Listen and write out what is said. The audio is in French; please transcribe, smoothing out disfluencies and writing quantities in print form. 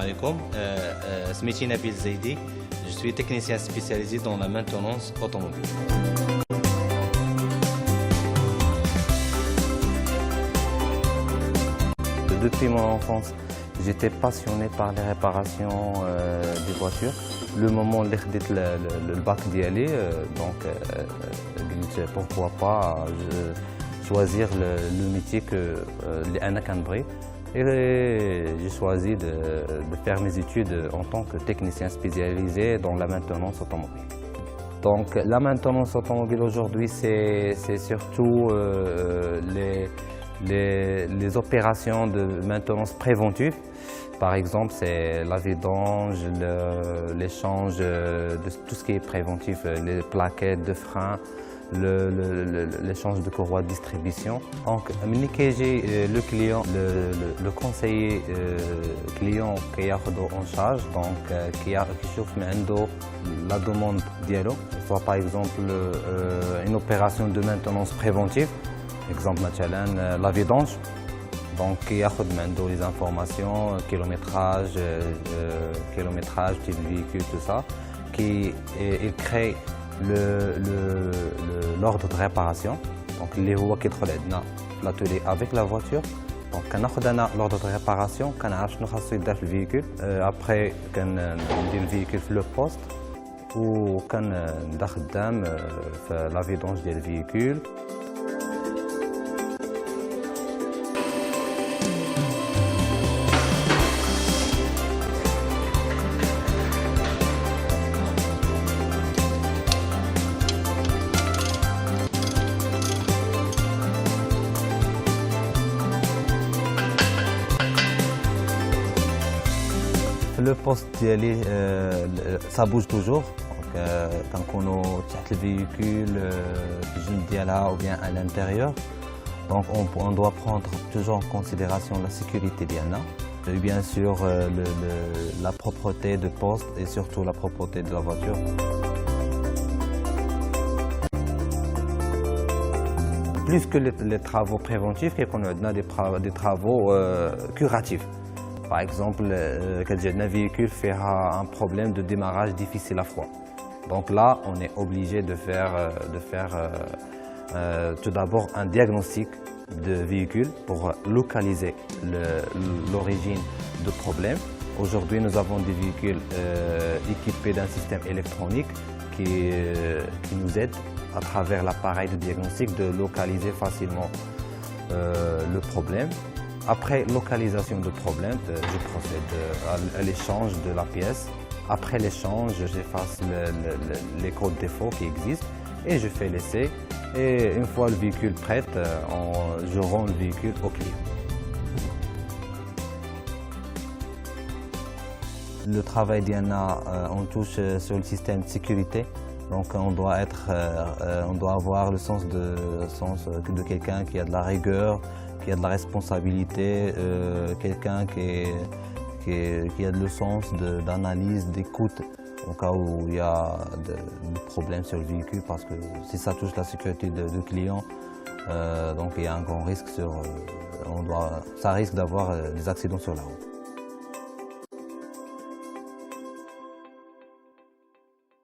alaikum. Smeeti Nabil Zaidi. Je suis technicien spécialisé dans la maintenance automobile. Depuis mon enfance, j'étais passionné par les réparations des voitures. Le moment où le bac d'y aller, pourquoi pas choisir le métier que Anna Canbray. Et j'ai choisi de faire mes études en tant que technicien spécialisé dans la maintenance automobile. Donc la maintenance automobile aujourd'hui, c'est surtout les opérations de maintenance préventive. Par exemple, c'est la vidange, l'échange de tout ce qui est préventif, les plaquettes de frein, l'échange de courroies de distribution. Donc, le client, le conseiller client qui a en charge, donc qui chauffe la demande dialogue, soit par exemple une opération de maintenance préventive, exemple la vidange. Donc, il y a les informations, kilométrage, type de véhicule, tout ça, il crée l'ordre de réparation. Donc, les roues qui sont l'atelier avec la voiture. Donc, on a l'ordre de réparation, on a le véhicule. Après, on a le véhicule sur le poste ou on a la vidange du véhicule. Le poste ça bouge toujours. Quand on est le véhicule ou bien à l'intérieur, donc on doit prendre toujours en considération la sécurité d'Anna, et bien sûr la propreté de poste et surtout la propreté de la voiture. Plus que les travaux préventifs, on a des travaux curatifs. Par exemple, quand un véhicule fait un problème de démarrage difficile à froid. Donc là, on est obligé de faire tout d'abord un diagnostic de véhicule pour localiser l'origine du problème. Aujourd'hui, nous avons des véhicules équipés d'un système électronique qui nous aide à travers l'appareil de diagnostic de localiser facilement le problème. Après localisation du problème, je procède à l'échange de la pièce. Après l'échange, j'efface les codes défauts qui existent et je fais l'essai. Et une fois le véhicule prêt, je rends le véhicule au client. Le travail d'Anna, on touche sur le système de sécurité. Donc on doit avoir le sens de quelqu'un qui a de la rigueur, qui a de la responsabilité, quelqu'un qui a le sens d'analyse, d'écoute au cas où il y a des problèmes sur le véhicule, parce que si ça touche la sécurité du client, donc il y a un grand risque ça risque d'avoir des accidents sur la route.